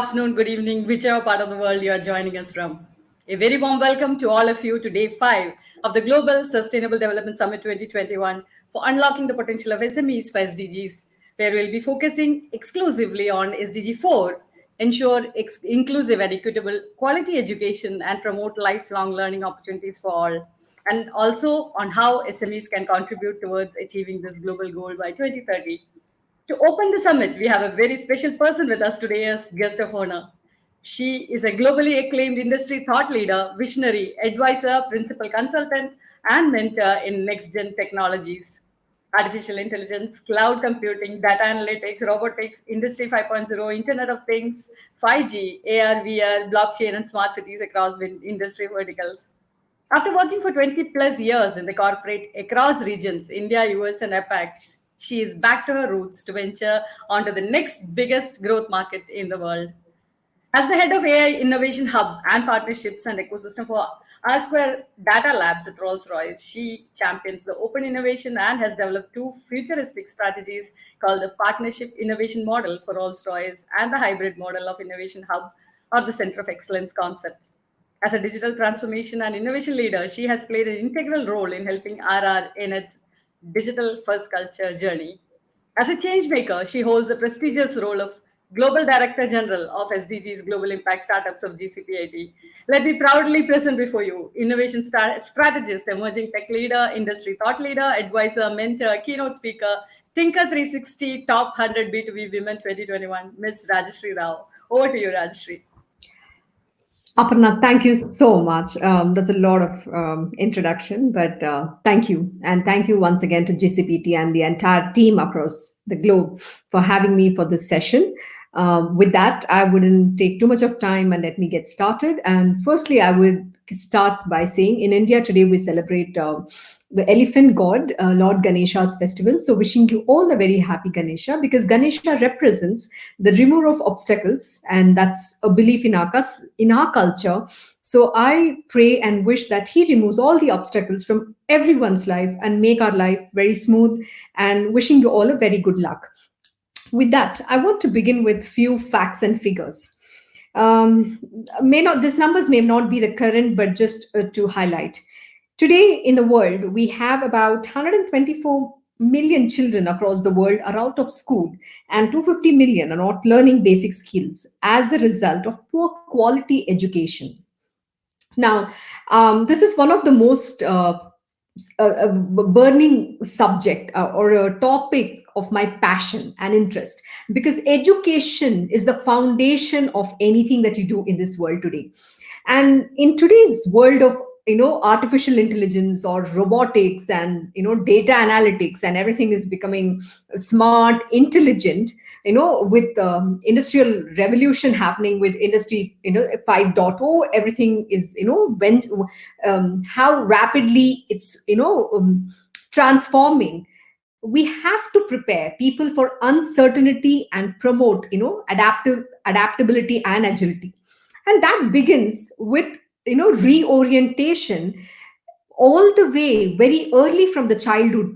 afternoon, good evening, whichever part of the world you are joining us from. A very warm welcome to all of you to day 5 of the Global Sustainable Development Summit 2021 for unlocking the potential of SMEs for SDGs, where we'll be focusing exclusively on SDG4, ensure inclusive and equitable quality education and promote lifelong learning opportunities for all, and also on how SMEs can contribute towards achieving this global goal by 2030. To open the summit, we have a very special person with us today as guest of honor. She is a globally acclaimed industry thought leader, visionary, advisor, principal consultant, and mentor in next-gen technologies, artificial intelligence, cloud computing, data analytics, robotics, Industry 5.0, Internet of Things, 5G, AR, VR, blockchain, and smart cities across industry verticals. After working for 20 plus years in the corporate across regions, India, US, and APAC, she is back to her roots to venture onto the next biggest growth market in the world. As the head of AI Innovation Hub and Partnerships and Ecosystem for R-Square Data Labs at Rolls-Royce, she champions the open innovation and has developed two futuristic strategies called the Partnership Innovation Model for Rolls-Royce and the Hybrid Model of Innovation Hub, or the Center of Excellence concept. As a digital transformation and innovation leader, she has played an integral role in helping RR in its digital first culture journey. As a change maker, she holds the prestigious role of Global Director General of SDG's Global Impact Startups of GCPIT. Let me proudly present before you innovation strategist, emerging tech leader, industry thought leader, advisor, mentor, keynote speaker, Thinker 360, Top 100 B2B Women 2021, Ms. Rajashree Rao. Over to you, Rajashree. Aparna, thank you so much. That's a lot of introduction, but thank you. And thank you once again to GCPT and the entire team across the globe for having me for this session. With that, I wouldn't take too much of time and let me get started. And firstly, I would start by saying in India today, we celebrate the elephant god, Lord Ganesha's festival. So wishing you all a very happy Ganesha, because Ganesha represents the remover of obstacles, and that's a belief in our culture. So I pray and wish that he removes all the obstacles from everyone's life and make our life very smooth, and wishing you all a very good luck. With that, I want to begin with few facts and figures. These numbers may not be the current, but just to highlight. Today in the world, we have about 124 million children across the world are out of school, and 250 million are not learning basic skills as a result of poor quality education. Now, this is one of the most burning subject or a topic of my passion and interest, because education is the foundation of anything that you do in this world today. And in today's world of artificial intelligence or robotics and data analytics, and everything is becoming smart, intelligent, with industrial revolution happening, with industry 5.0, everything is when how rapidly it's transforming. We have to prepare people for uncertainty and promote adaptability and agility, and that begins with reorientation all the way very early from the childhood.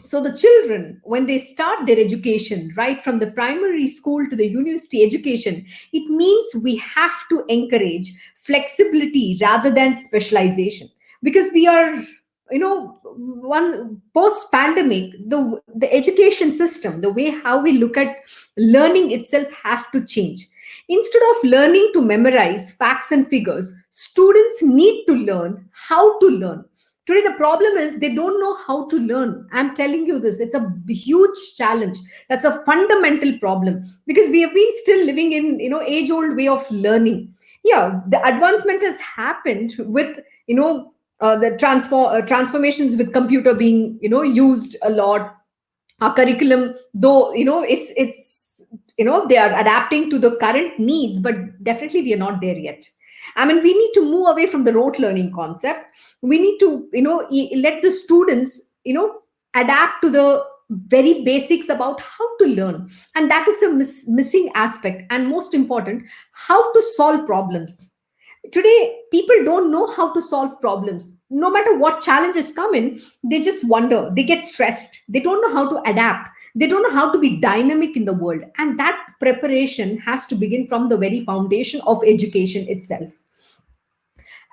So the children, when they start their education, right from the primary school to the university education, it means we have to encourage flexibility rather than specialization, because we are one post pandemic, the education system, the way how we look at learning itself have to change. Instead of learning to memorize facts and figures, students need to learn how to learn. Today, the problem is they don't know how to learn. I'm telling you this, it's a huge challenge. That's a fundamental problem, because we have been still living in, age-old way of learning. Yeah, the advancement has happened with, the transformations with computer being, used a lot. Our curriculum, though, it's they are adapting to the current needs, but definitely we are not there yet. I mean, we need to move away from the rote learning concept. We need to, let the students, adapt to the very basics about how to learn. And that is a missing aspect. And most important, how to solve problems. Today, people don't know how to solve problems. No matter what challenges come in, they just wonder, they get stressed. They don't know how to adapt. They don't know how to be dynamic in the world. And that preparation has to begin from the very foundation of education itself.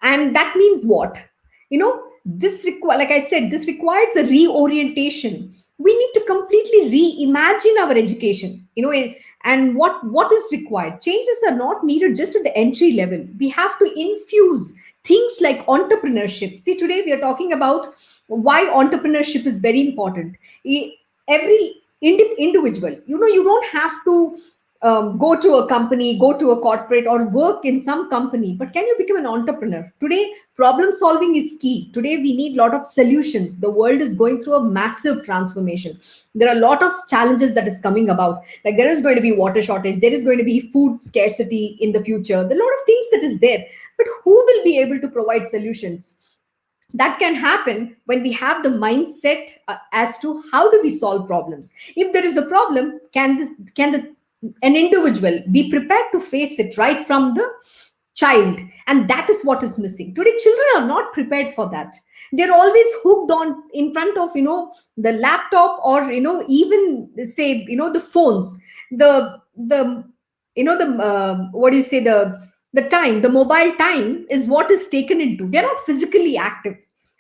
And that means what? Like I said, this requires a reorientation. We need to completely reimagine our education, and what is required. Changes are not needed just at the entry level. We have to infuse things like entrepreneurship. See, today we are talking about why entrepreneurship is very important. Every individual, you don't have to go to a company, go to a corporate, or work in some company, but can you become an entrepreneur? Today, problem solving is key. Today, we need a lot of solutions. The world is going through a massive transformation. There are a lot of challenges that is coming about. Like there is going to be water shortage, there is going to be food scarcity in the future. There are a lot of things that is there, but who will be able to provide solutions? That can happen when we have the mindset as to how do we solve problems. If there is a problem, an individual be prepared to face it right from the child? And that is what is missing today. Children are not prepared for that. They're always hooked on in front of the laptop, or even say the phones, the what do you say, the mobile time is what is taken into. They're not physically active.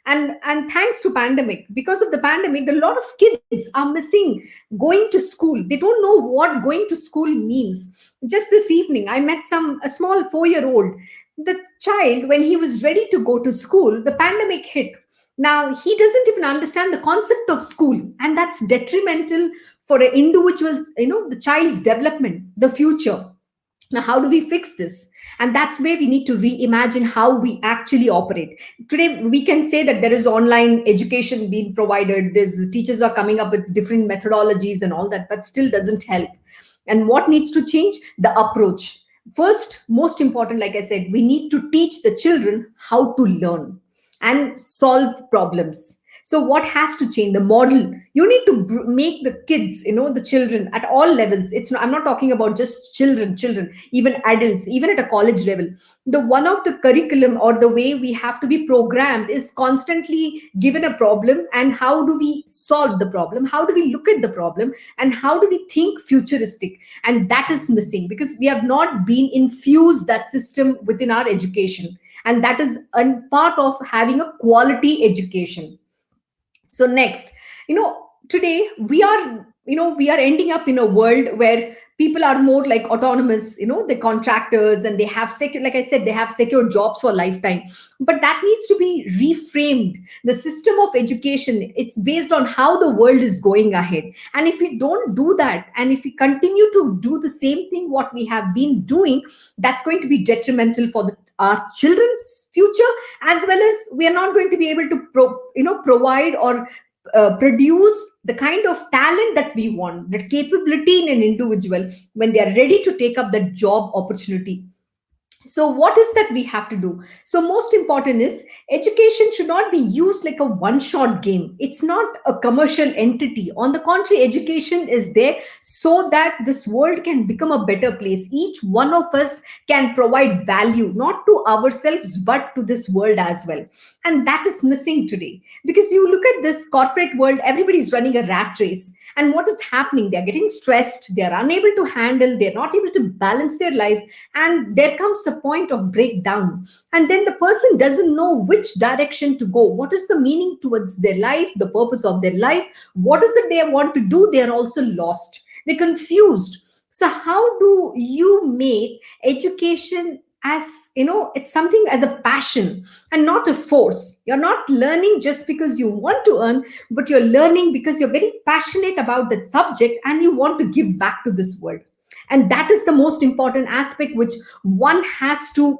And thanks to pandemic, because of the pandemic, a lot of kids are missing going to school. They don't know what going to school means. Just this evening I met a small 4-year-old. The child, when he was ready to go to school, the pandemic hit. Now he doesn't even understand the concept of school, and that's detrimental for an individual, the child's development, the future. Now, how do we fix this? And that's where we need to reimagine how we actually operate. Today, we can say that there is online education being provided. There's teachers are coming up with different methodologies and all that, but still doesn't help. And what needs to change? The approach. First, most important, like I said, we need to teach the children how to learn and solve problems. So what has to change? The model. You need to make the kids, the children at all levels. I'm not talking about just children, even adults, even at a college level. The one of the curriculum or the way we have to be programmed is constantly given a problem, and how do we solve the problem? How do we look at the problem? And how do we think futuristic? And that is missing because we have not been infused that system within our education. And that is a part of having a quality education. So next, today we are ending up in a world where people are more like autonomous, the contractors, and they have secure, like I said, they have secure jobs for lifetime. But that needs to be reframed. The system of education, it's based on how the world is going ahead. And if we don't do that, and if we continue to do the same thing what we have been doing, that's going to be detrimental for our children's future, as well as we are not going to be able to provide or produce the kind of talent that we want, that capability in an individual when they are ready to take up that job opportunity. So what is that we have to do? So most important is education should not be used like a one shot game. It's not a commercial entity. On the contrary, education is there so that this world can become a better place. Each one of us can provide value, not to ourselves, but to this world as well. And that is missing today, because you look at this corporate world, everybody's running a rat race. And what is happening? They're getting stressed. They're unable to handle. They're not able to balance their life. And there comes a point of breakdown. And then the person doesn't know which direction to go. What is the meaning towards their life, the purpose of their life? What is it they want to do? They are also lost. They're confused. So how do you make education as, it's something as a passion and not a force? You're not learning just because you want to earn, but you're learning because you're very passionate about that subject and you want to give back to this world. And that is the most important aspect which one has to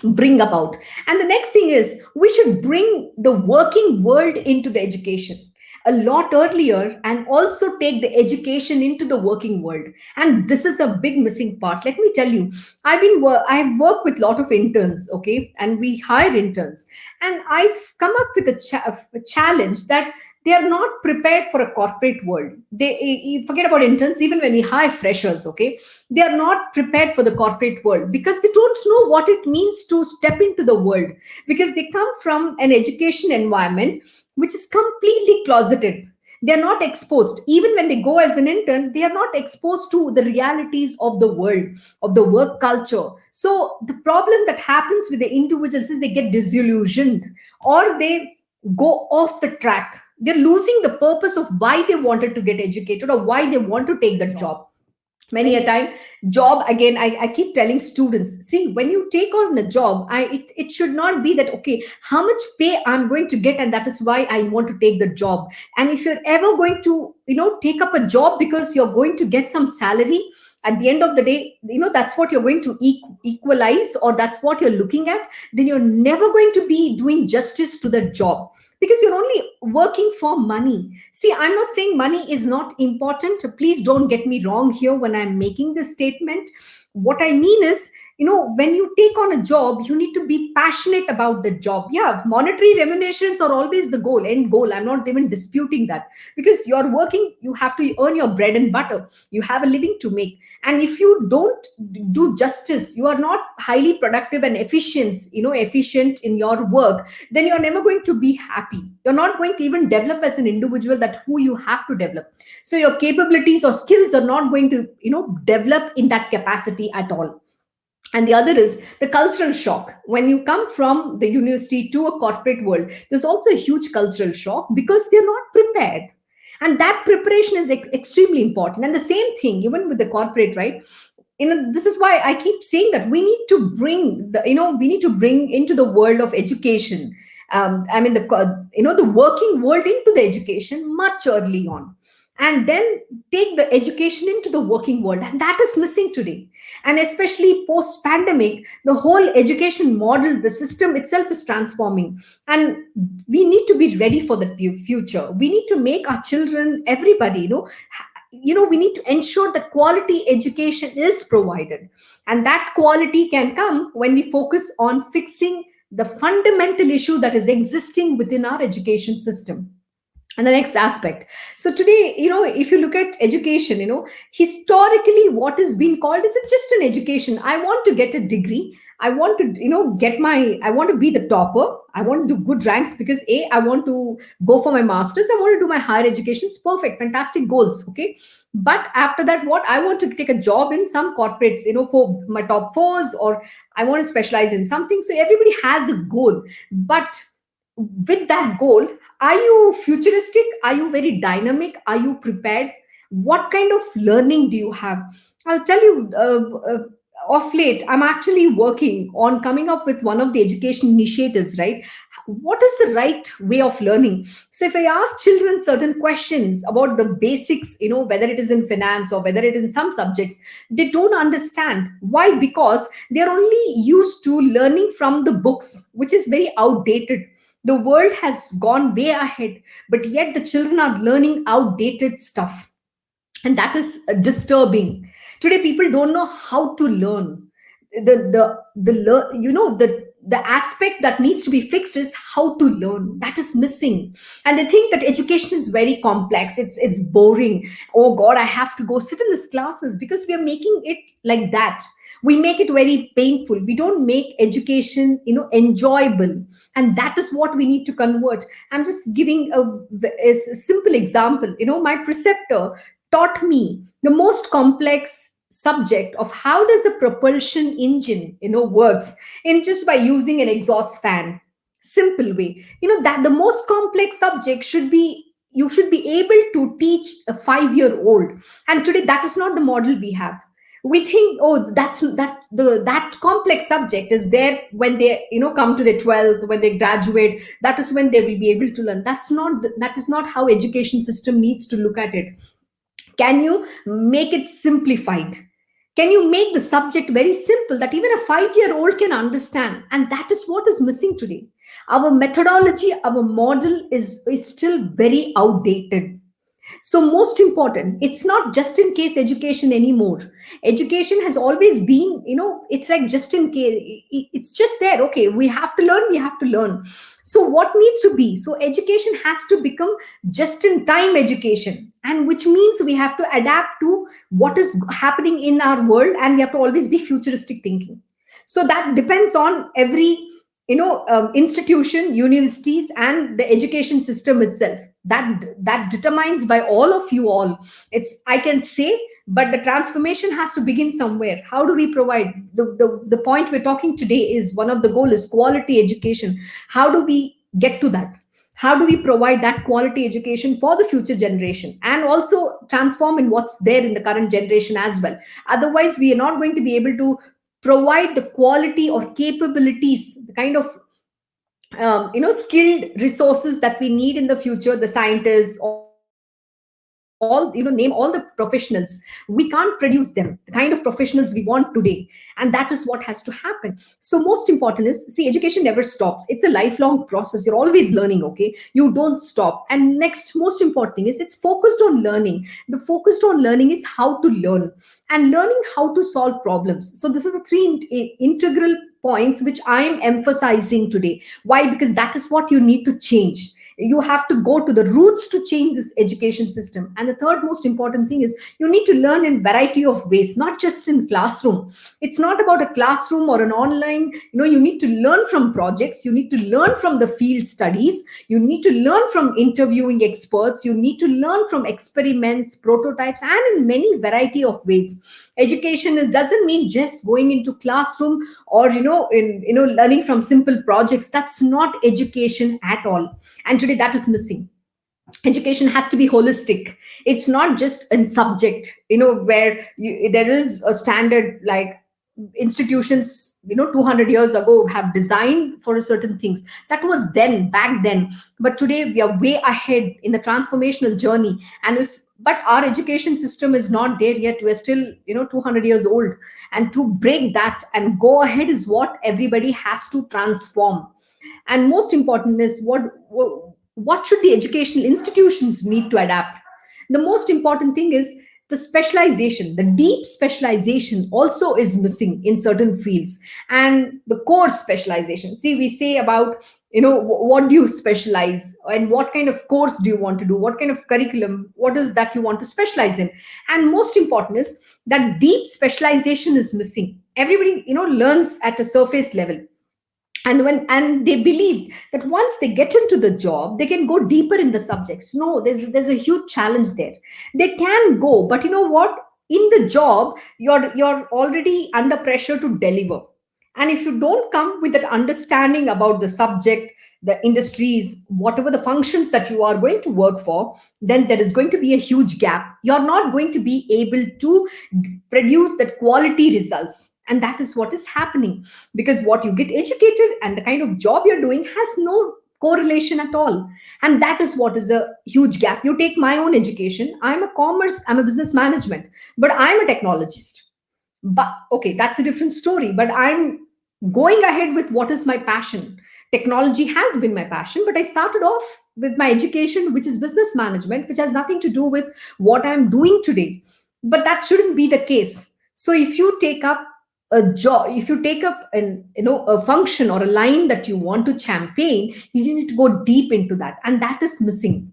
bring about. And the next thing is, we should bring the working world into the education a lot earlier, and also take the education into the working world. And this is a big missing part. Let me tell you, I've worked with a lot of interns, okay, and we hire interns, and I've come up with a challenge that they are not prepared for a corporate world. You forget about interns, even when we hire freshers, okay, they are not prepared for the corporate world because they don't know what it means to step into the world, because they come from an education environment which is completely closeted. They are not exposed. Even when they go as an intern, they are not exposed to the realities of the world, of the work culture. So the problem that happens with the individuals is they get disillusioned, or they go off the track. They're losing the purpose of why they wanted to get educated or why they want to take that job. Many a time, job, again, I keep telling students, see, when you take on a job, it should not be that, okay, how much pay I'm going to get, and that is why I want to take the job. And if you're ever going to, take up a job because you're going to get some salary, at the end of the day, that's what you're going to equalize, or that's what you're looking at, then you're never going to be doing justice to the job, because you're only working for money. See, I'm not saying money is not important. Please don't get me wrong here when I'm making this statement. What I mean is, when you take on a job, you need to be passionate about the job. Yeah, monetary remunerations are always the goal, end goal. I'm not even disputing that, because you're working, you have to earn your bread and butter. You have a living to make. And if you don't do justice, you are not highly productive and efficient in your work, then you're never going to be happy. You're not going to even develop as an individual, that who you have to develop. So your capabilities or skills are not going to develop in that capacity at all. And the other is the cultural shock. When you come from the university to a corporate world, there's also a huge cultural shock, because they're not prepared. And that preparation is extremely important. And the same thing even with the corporate, right? This is why I keep saying that we need to bring we need to bring into the world of education, I mean, the working world into the education much early on, and then take the education into the working world. And that is missing today. And especially post pandemic, the whole education model, the system itself is transforming. And we need to be ready for the future. We need to make our children, everybody, we need to ensure that quality education is provided. And that quality can come when we focus on fixing the fundamental issue that is existing within our education system. And the next aspect, so today, if you look at education, historically, what is being called is it just an education. I want to get a degree. I want to I want to be the topper. I want to do good ranks, because I want to go for my masters. I want to do my higher education. It's perfect, fantastic goals. Okay, but after that, what I want to take a job in some corporates, for my top fours, or I want to specialize in something. So everybody has a goal, but with that goal, are you futuristic? Are you very dynamic? Are you prepared? What kind of learning do you have? I'll tell you, of late, I'm actually working on coming up with one of the education initiatives, right? What is the right way of learning? So if I ask children certain questions about the basics, whether it is in finance or whether it is in some subjects, they don't understand. Why? Because they're only used to learning from the books, which is very outdated. The world has gone way ahead, but yet the children are learning outdated stuff. And that is disturbing. Today, people don't know how to learn. The aspect that needs to be fixed is how to learn. That is missing. And they think that education is very complex. It's boring. Oh God, I have to go sit in these classes, because we are making it like that. We make it very painful. We don't make education enjoyable. And that is what we need to convert. I'm just giving a simple example. My preceptor taught me the most complex subject of how does a propulsion engine works, in just by using an exhaust fan. Simple way. That the most complex subject should be, you should be able to teach a 5-year-old. And today, that is not the model we have. We think, oh, that complex subject is there when they come to their 12th, when they graduate. That is when they will be able to learn. That is not how education system needs to look at it. Can you make it simplified? Can you make the subject very simple that even a 5-year-old can understand? And that is what is missing today. Our methodology, our model is still very outdated. So most important, it's not just in case education anymore. Education has always been, it's like just in case. It's just there. Okay, we have to learn. We have to learn. So what needs to be? So education has to become just in time education, and which means we have to adapt to what is happening in our world, and we have to always be futuristic thinking. So that depends on every institution, universities, and the education system itself. that determines by all of you all. It's, I can say, but the transformation has to begin somewhere. How do we provide the point we're talking today is one of the goal is quality education. How do we get to that? How do we provide that quality education for the future generation and also transform in what's there in the current generation as well? Otherwise we are not going to be able to provide the quality or capabilities, the kind of skilled resources that we need in the future, the scientists, all, name all the professionals. We can't produce them, the kind of professionals we want today. And that is what has to happen. So most important is, see, education never stops. It's a lifelong process. You're always learning, okay? You don't stop. And next most important thing is it's focused on learning. The focused on learning is how to learn and learning how to solve problems. So this is the three integral points which I am emphasizing today. Why? Because that is what you need to change. You have to go to the roots to change this education system. And the third most important thing is you need to learn in variety of ways, not just in classroom. It's not about a classroom or an online. You need to learn from projects. You need to learn from the field studies. You need to learn from interviewing experts. You need to learn from experiments, prototypes, and in many variety of ways. Education doesn't mean just going into classroom or learning from simple projects. That's not education at all. And today that is missing. Education has to be holistic. It's not just a subject where there is a standard, like institutions 200 years ago have designed for certain things. That was then, back then. But today we are way ahead in the transformational journey. And if but our education system is not there yet. We're still 200 years old. And to break that and go ahead is what everybody has to transform. And most important is what should the educational institutions need to adapt? The most important thing is the specialization. The deep specialization also is missing in certain fields. And the core specialization, see, we say about what do you specialize and what kind of course do you want to do, what kind of curriculum, what is that you want to specialize in. And most important is that deep specialization is missing. Everybody learns at a surface level. And they believe that once they get into the job they can go deeper in the subjects. No, there's a huge challenge there. They can go, but you know what, in the job you're already under pressure to deliver. And if you don't come with that understanding about the subject, the industries, whatever the functions that you are going to work for, then there is going to be a huge gap. You're not going to be able to produce that quality results. And that is what is happening, because what you get educated and the kind of job you're doing has no correlation at all. And that is what is a huge gap. You take my own education. I'm a business management, but I'm a technologist. But okay, that's a different story. But I'm going ahead with what is my passion. Technology has been my passion, but I started off with my education, which is business management, which has nothing to do with what I'm doing today. But that shouldn't be the case. So if you take up a job, if you take up a function or a line that you want to champagne, you need to go deep into that, and that is missing.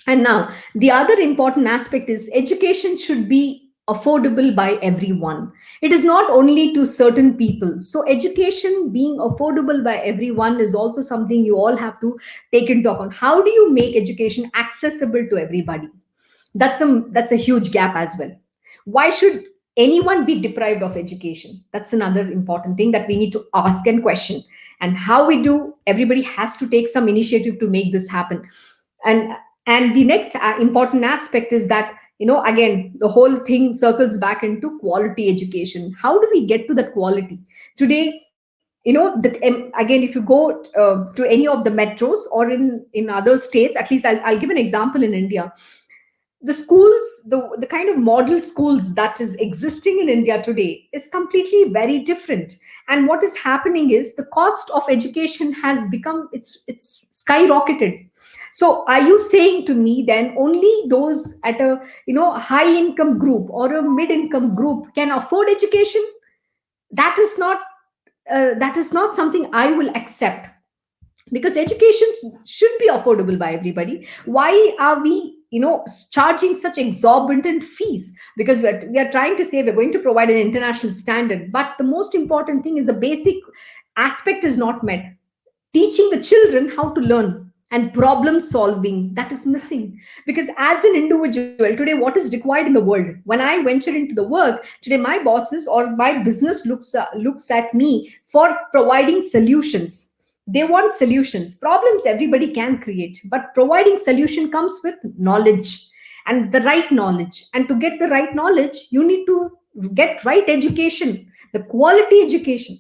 And now the other important aspect is education should be affordable by everyone. It is not only to certain people. So education being affordable by everyone is also something you all have to take into account. How do you make education accessible to everybody? That's a huge gap as well. Why should anyone be deprived of education? That's another important thing that we need to ask and question. And how we do, everybody has to take some initiative to make this happen. And the next important aspect is that again the whole thing circles back into quality education. How do we get to that quality today? Again, if you go to any of the metros or in other states, at least I'll give an example in India. The schools, the kind of model schools that is existing in India today is completely very different. And what is happening is the cost of education has become, it's skyrocketed. So are you saying to me then only those at a high income group or a mid income group can afford education? That is not something I will accept, because education should be affordable by everybody. Why are we charging such exorbitant fees? Because we are trying to say we're going to provide an international standard, but the most important thing is the basic aspect is not met. Teaching the children how to learn. and problem solving that is missing. Because as an individual today, what is required in the world? When I venture into the work today, my bosses or my business looks at me for providing solutions. They want solutions. Problems everybody can create, but providing solution comes with knowledge, and the right knowledge. And to get the right knowledge, you need to get right education, the quality education,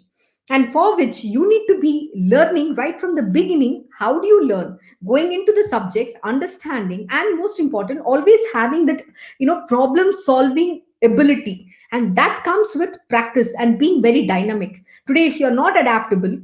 and for which you need to be learning right from the beginning. How do you learn? Going into the subjects, understanding, and most important, always having that problem solving ability. And that comes with practice and being very dynamic. Today, if you're not adaptable,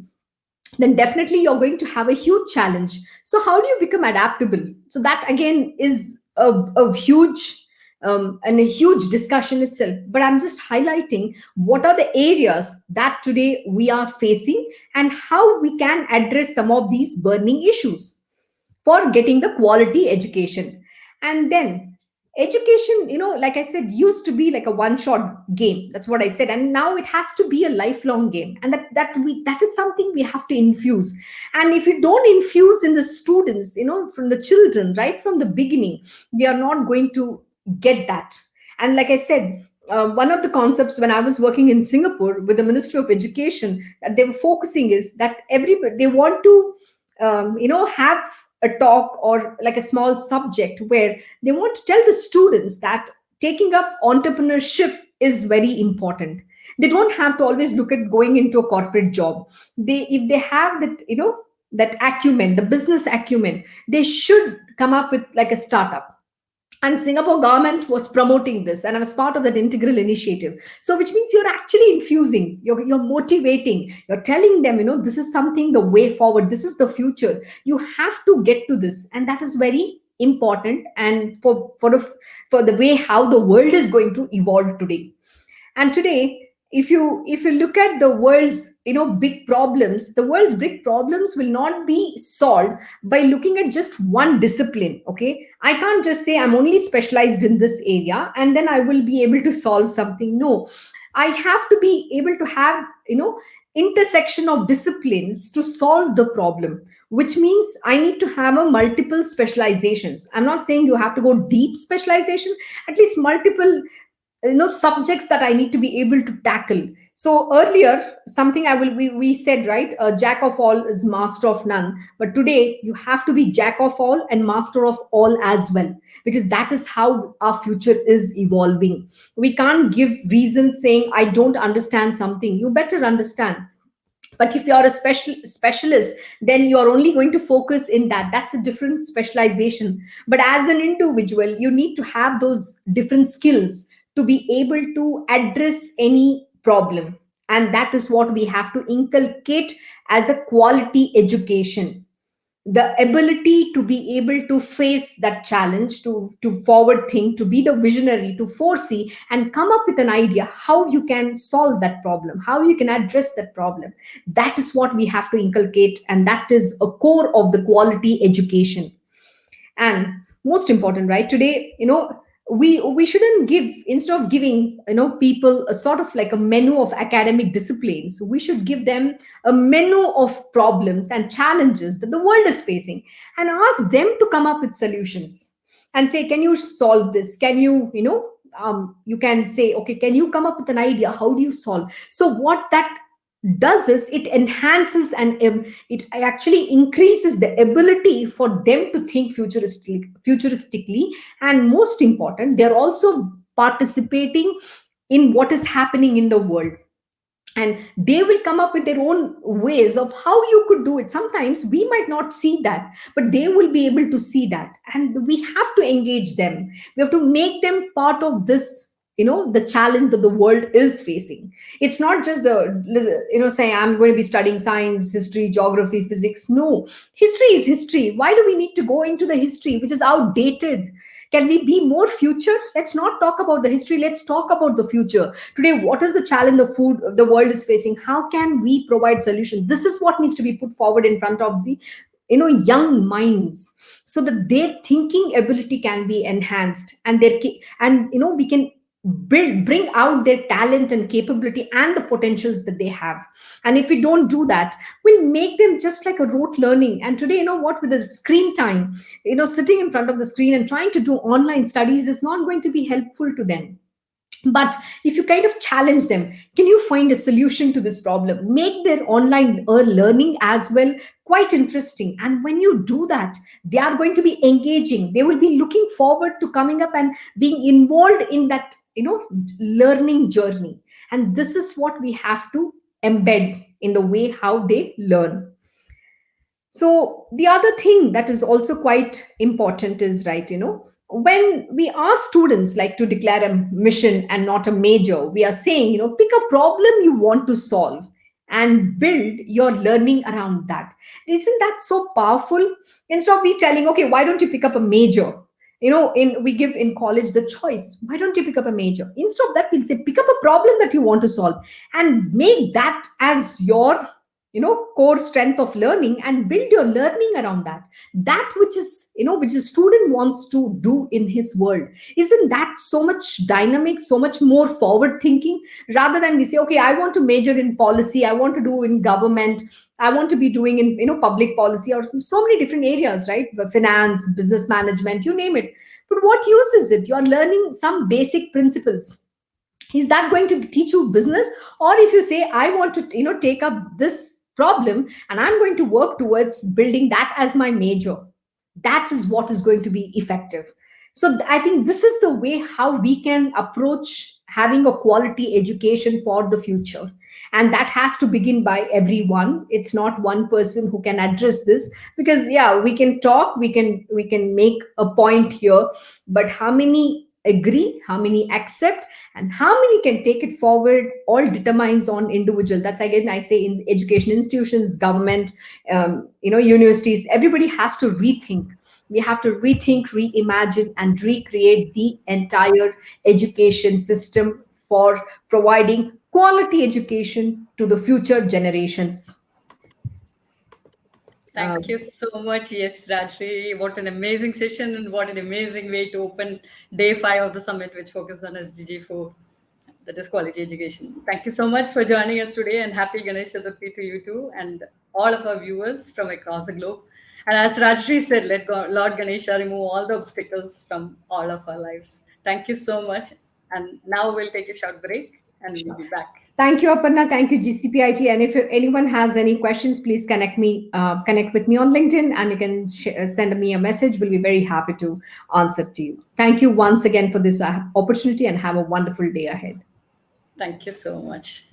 then definitely you're going to have a huge challenge. So how do you become adaptable? So that again is a huge and a huge discussion itself. But I'm just highlighting what are the areas that today we are facing and how we can address some of these burning issues for getting the quality education. And then education, like I said, used to be like a one shot game. That's what I said. And now it has to be a lifelong game. And that is something we have to infuse. And if you don't infuse in the students, from the children right from the beginning, they are not going to get that. And like I said, one of the concepts when I was working in Singapore with the Ministry of Education that they were focusing is that everybody, they want to have a talk or like a small subject where they want to tell the students that taking up entrepreneurship is very important. They don't have to always look at going into a corporate job. If they have that that acumen, the business acumen, they should come up with like a startup. And Singapore government was promoting this, and I was part of that integral initiative. So which means you're actually infusing, you're motivating, you're telling them, this is something, the way forward, this is the future, you have to get to this. And that is very important, and for the way how the world is going to evolve today. And today, if you look at the world's big problems, the world's big problems will not be solved by looking at just one discipline. Okay, I can't just say I'm only specialized in this area and then I will be able to solve something. No, I have to be able to have intersection of disciplines to solve the problem, which means I need to have a multiple specializations. I'm not saying you have to go deep specialization, at least multiple subjects that I need to be able to tackle. So earlier, something we said, right, a jack of all is master of none. But today you have to be jack of all and master of all as well, because that is how our future is evolving. We can't give reasons saying I don't understand something. You better understand. But if you're a specialist, then you're only going to focus in that's a different specialization. But as an individual, you need to have those different skills to be able to address any problem. And that is what we have to inculcate as a quality education, the ability to be able to face that challenge, to forward think, to be the visionary, to foresee and come up with an idea how you can solve that problem, how you can address that problem. That is what we have to inculcate, and that is a core of the quality education. And most important, right, today, we shouldn't give, instead of giving people a sort of like a menu of academic disciplines, we should give them a menu of problems and challenges that the world is facing, and ask them to come up with solutions and say, can you solve this? Can you can say, okay, can you come up with an idea, how do you solve? So what that does is it enhances and it actually increases the ability for them to think futuristically. And most important, they're also participating in what is happening in the world, and they will come up with their own ways of how you could do it. Sometimes we might not see that, but they will be able to see that, and we have to engage them. We have to make them part of this, the challenge that the world is facing. It's not just saying I'm going to be studying science, history, geography, physics. No, history is history. Why do we need to go into the history which is outdated? Can we be more future? Let's not talk about the history. Let's talk about the future. Today, what is the challenge the world is facing? How can we provide solutions? This is what needs to be put forward in front of the young minds, so that their thinking ability can be enhanced, and we can bring out their talent and capability and the potentials that they have. And if we don't do that, we'll make them just like a rote learning. And today, what, with the screen time, sitting in front of the screen and trying to do online studies is not going to be helpful to them. But if you kind of challenge them, can you find a solution to this problem, make their online learning as well quite interesting. And when you do that, they are going to be engaging, they will be looking forward to coming up and being involved in that learning journey. And this is what we have to embed in the way how they learn. So the other thing that is also quite important is, right, when we ask students like to declare a mission and not a major, we are saying, pick a problem you want to solve and build your learning around that. Isn't that so powerful? Instead of we telling, okay, why don't you pick up a major? We give in college the choice. Why don't you pick up a major? Instead of that, we'll say, pick up a problem that you want to solve and make that as your core strength of learning, and build your learning around that which is which a student wants to do in his world. Isn't that so much dynamic, so much more forward thinking, rather than we say, okay, I want to major in policy, I want to do in government, I want to be doing in public policy, or so many different areas, right? Finance, business management, you name it. But what use is it? You're learning some basic principles. Is that going to teach you business? Or if you say, I want to take up this problem and I'm going to work towards building that as my major, that is what is going to be effective. So I think this is the way how we can approach having a quality education for the future. And that has to begin by everyone. It's not one person who can address this, because yeah, we can talk, we can make a point here, but how many agree, how many accept, and how many can take it forward, all determines on individual. That's again, I say, in education institutions, government, universities, everybody has to rethink. We have to rethink, reimagine, and recreate the entire education system for providing quality education to the future generations. Thank you so much. Yes, Rajashree, what an amazing session and what an amazing way to open day 5 of the summit, which focuses on SDG4, that is quality education. Thank you so much for joining us today, and happy Ganesh Chaturthi to you too and all of our viewers from across the globe. And as Rajashree said, let Lord Ganesha remove all the obstacles from all of our lives. Thank you so much. And now we'll take a short break and we'll be back. Thank you, Aparna. Thank you, GCPIT. And if anyone has any questions, please connect with me on LinkedIn, and you can send me a message. We'll be very happy to answer to you. Thank you once again for this opportunity, and have a wonderful day ahead. Thank you so much.